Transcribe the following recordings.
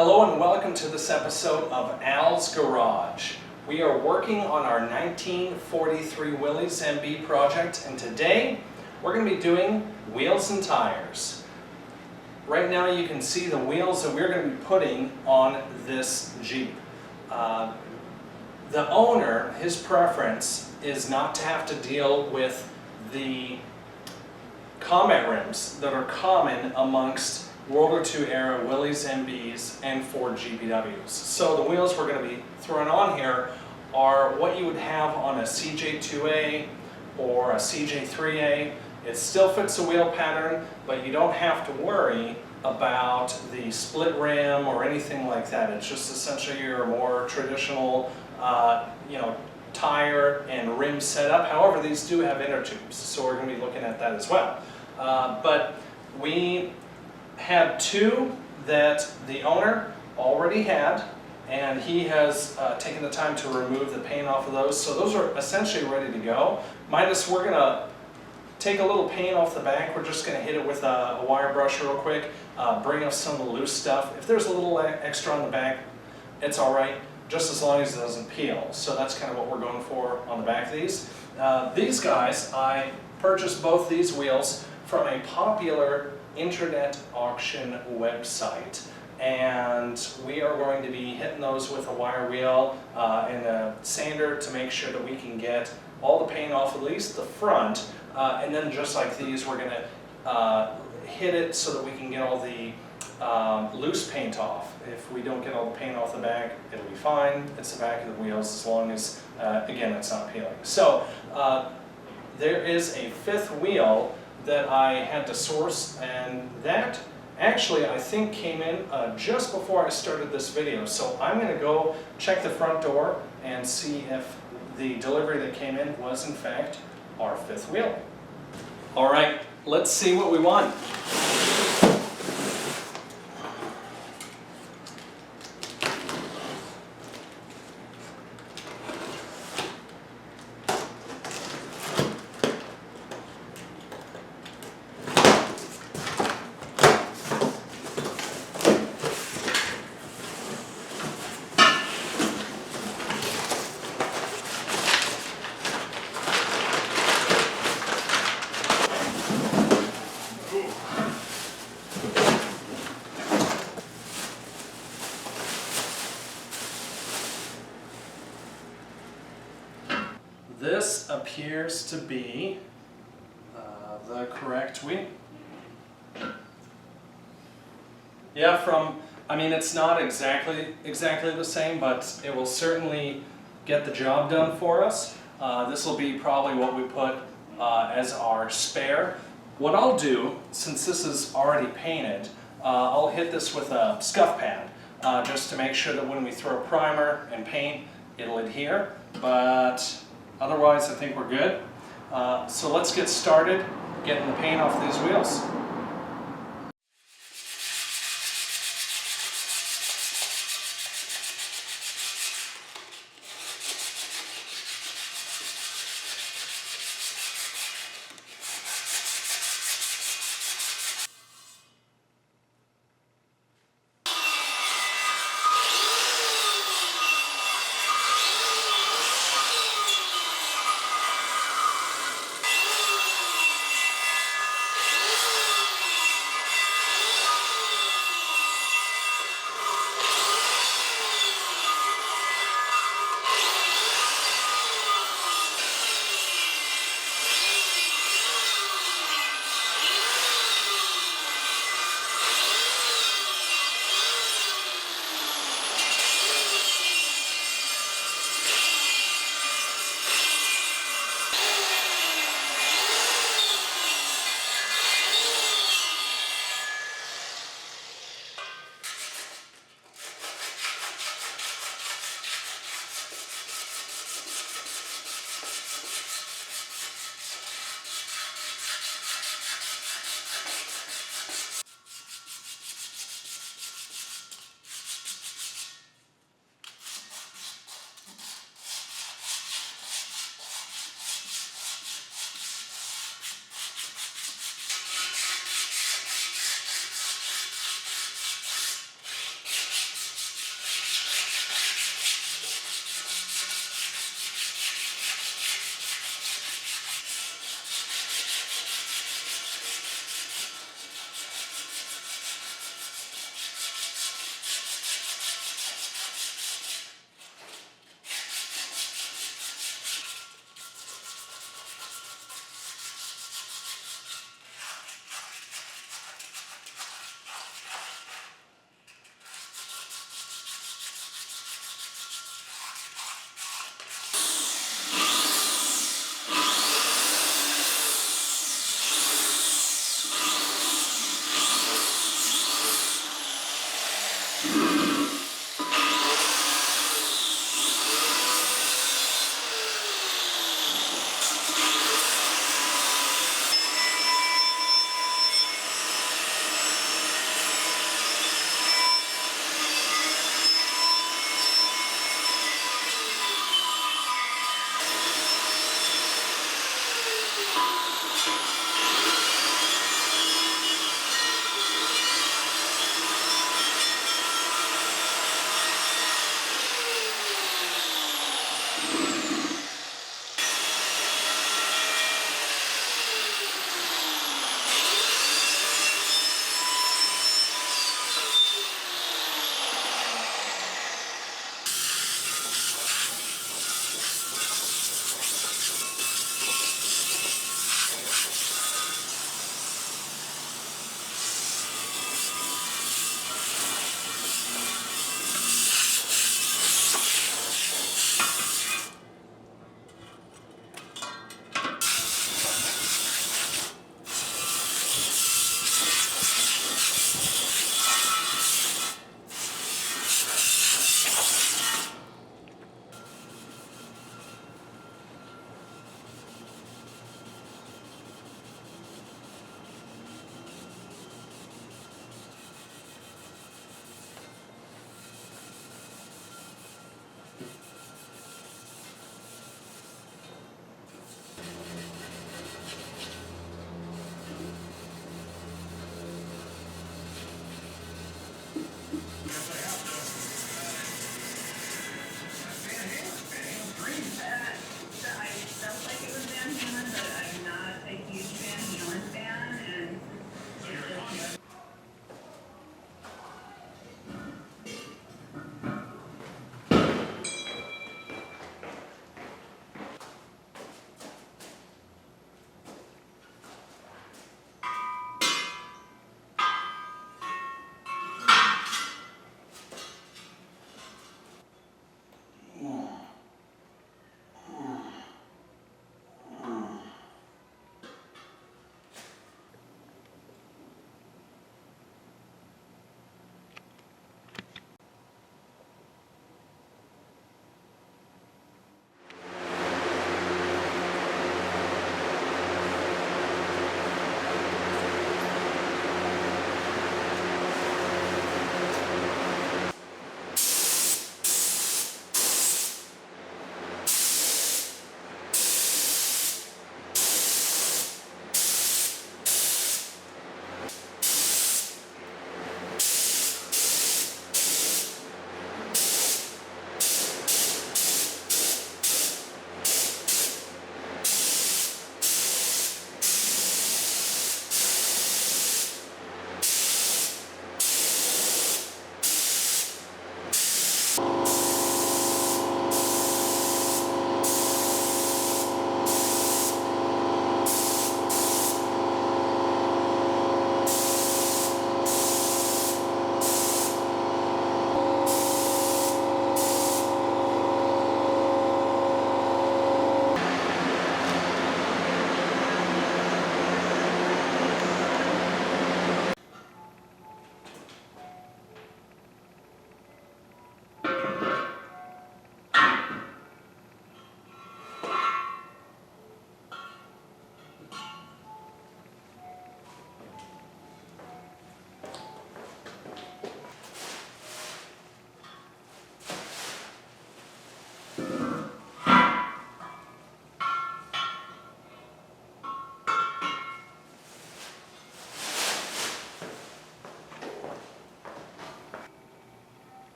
Hello and welcome to this episode of Al's Garage. We are working on our 1943 Willys MB project, and today we're going to be doing wheels and tires. Right now you can see the wheels that we're going to be putting on this Jeep. The owner, his preference is not to have to deal with the combat rims that are common amongst World War II era Willys MBs and Ford GPWs. So the wheels we're going to be throwing on here are what you would have on a CJ2a or a CJ3a. It still fits the wheel pattern, but you don't have to worry about the split rim or anything like that. It's just essentially your more traditional tire and rim setup. However, these do have inner tubes, so we're going to be looking at that as well. But we had two that the owner already had, and he has taken the time to remove the paint off of those. So those are essentially ready to go. Minus, we're going to take a little paint off the back. We're just going to hit it with a wire brush real quick, bring up some of the loose stuff. If there's a little extra on the back, it's all right, just as long as it doesn't peel. So that's kind of what we're going for on the back of these. These guys, I purchased both these wheels from a popular internet auction website, and we are going to be hitting those with a wire wheel and a sander to make sure that we can get all the paint off at least the front, and then just like these we're going to hit it so that we can get all the loose paint off. If we don't get all the paint off the back, it'll be fine. It's the back of the wheels as long as, again, it's not peeling. So there is a fifth wheel that I had to source, and that actually I think came in just before I started this video. So I'm going to go check the front door and see if the delivery that came in was in fact our fifth wheel. All right, let's see what we want. This appears to be the correct wheel. Yeah, I mean, it's not exactly the same, but it will certainly get the job done for us. This will be probably what we put as our spare. What I'll do, since this is already painted, I'll hit this with a scuff pad just to make sure that when we throw primer and paint, it'll adhere. But otherwise, I think we're good. So let's get started getting the paint off these wheels.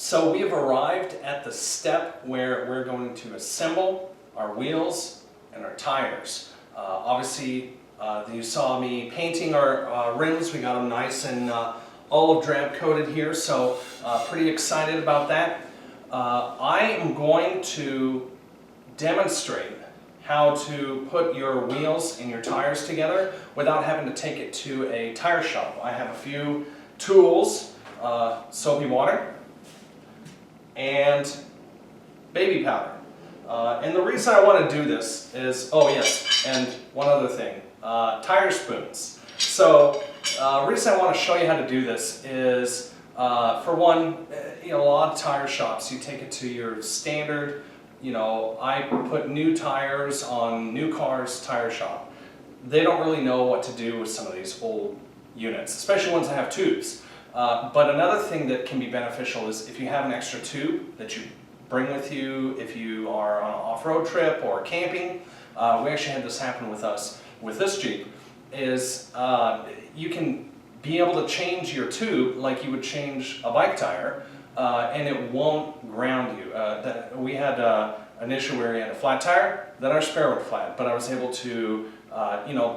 So we have arrived at the step where we're going to assemble our wheels and our tires. Obviously, you saw me painting our rims. We got them nice and olive drab coated here, so pretty excited about that. I am going to demonstrate how to put your wheels and your tires together without having to take it to a tire shop. I have a few tools, soapy water, and baby powder. And the reason I want to do this is, oh yes, and one other thing, tire spoons. So the reason I want to show you how to do this is, for one, a lot of tire shops, you take it to your standard, I put new tires on new cars tire shop. They don't really know what to do with some of these old units, especially ones that have tubes. But another thing that can be beneficial is if you have an extra tube that you bring with you if you are on an off-road trip or camping. We actually had this happen with us with this Jeep, is you can be able to change your tube like you would change a bike tire, and it won't ground you. We had an issue where we had a flat tire, then our spare would flat, but I was able to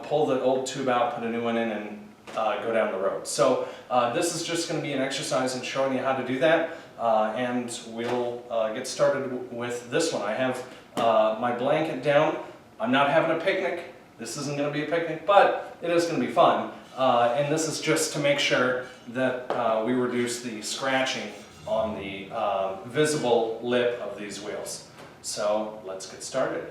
pull the old tube out, put a new one in, and go down the road. So this is just going to be an exercise in showing you how to do that, and we'll get started with this one. I have my blanket down. I'm not having a picnic. This isn't going to be a picnic, but it is going to be fun. And this is just to make sure that we reduce the scratching on the visible lip of these wheels. So let's get started.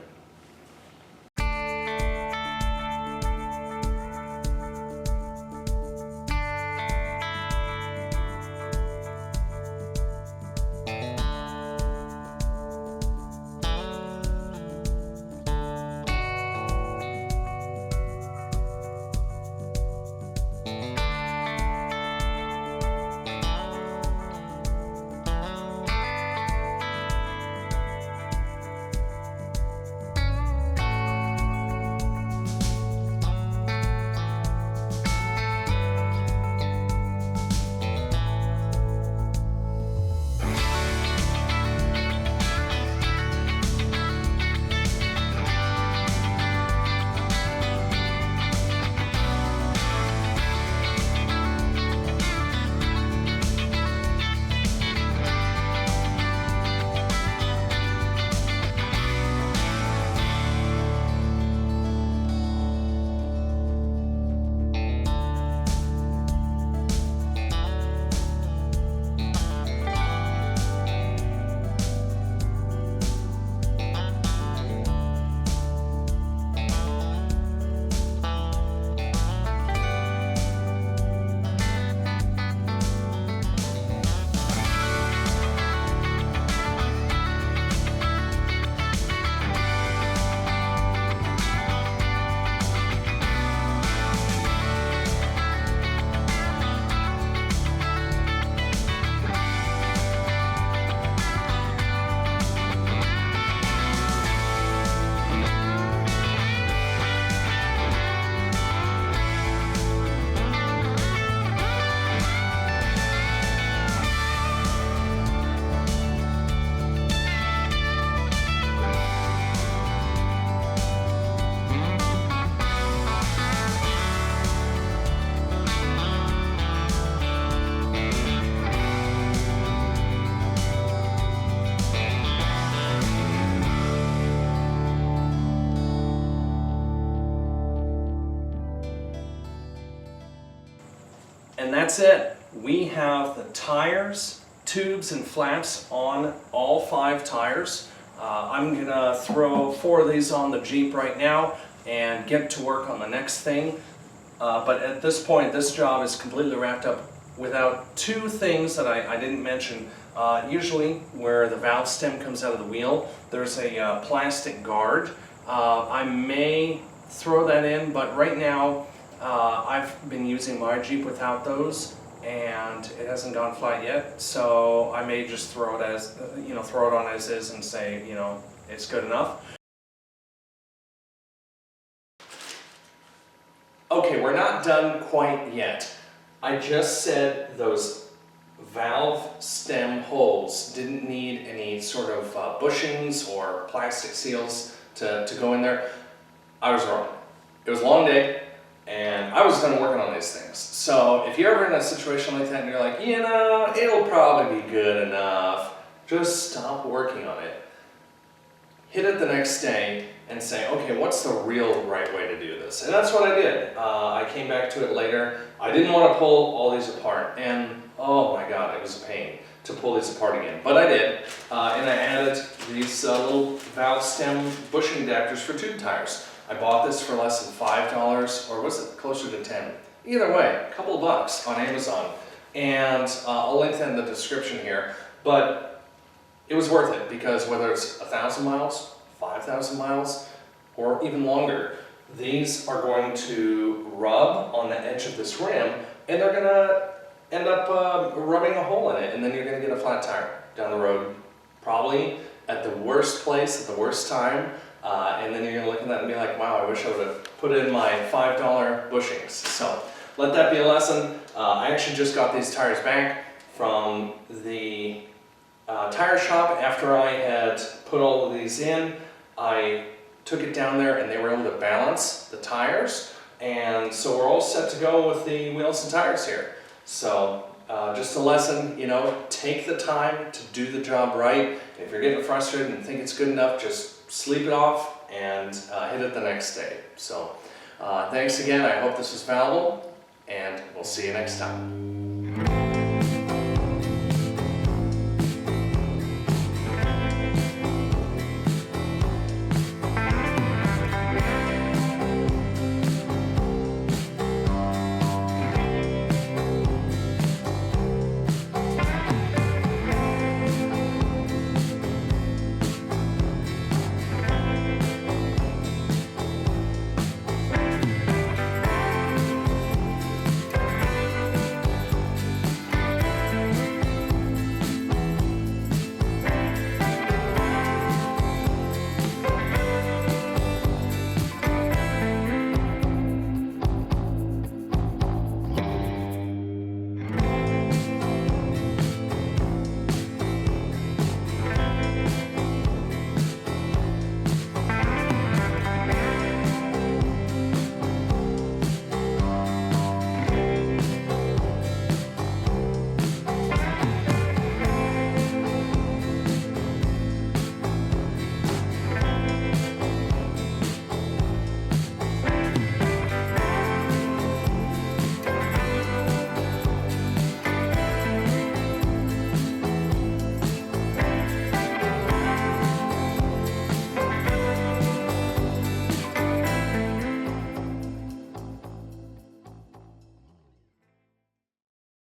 And that's it. We have the tires, tubes, and flaps on all 5 tires. I'm gonna throw 4 of these on the Jeep right now and get to work on the next thing. But at this point, this job is completely wrapped up without 2 things that I didn't mention. Usually where the valve stem comes out of the wheel, there's a plastic guard. I may throw that in, but right now I've been using my Jeep without those, and it hasn't gone flat yet. So I may just throw it as, throw it on as is and say, it's good enough. Okay, we're not done quite yet. I just said those valve stem holes didn't need any sort of bushings or plastic seals to go in there. I was wrong. It was a long day, and I was done working on these things. So if you're ever in a situation like that and you're like, it'll probably be good enough, just stop working on it. Hit it the next day and say, okay, what's the real right way to do this? And that's what I did. I came back to it later. I didn't want to pull all these apart, and oh my God, it was a pain to pull these apart again. But I did, and I added these little valve stem bushing adapters for tube tires. I bought this for less than $5, or was it closer to 10? Either way, a couple of bucks on Amazon. And I'll link that in the description here. But it was worth it, because whether it's 1,000 miles, 5,000 miles, or even longer, these are going to rub on the edge of this rim, and they're gonna end up rubbing a hole in it, and then you're going to get a flat tire down the road, probably at the worst place, at the worst time, and then you're going to look at that and be like, wow, I wish I would have put in my $5 bushings. So let that be a lesson. I actually just got these tires back from the tire shop after I had put all of these in. I took it down there and they were able to balance the tires, and so we're all set to go with the Wilsohn tires here. So just a lesson, you know, take the time to do the job right. If you're getting frustrated and think it's good enough, just sleep it off and hit it the next day. So thanks again. I hope this was valuable, and we'll see you next time.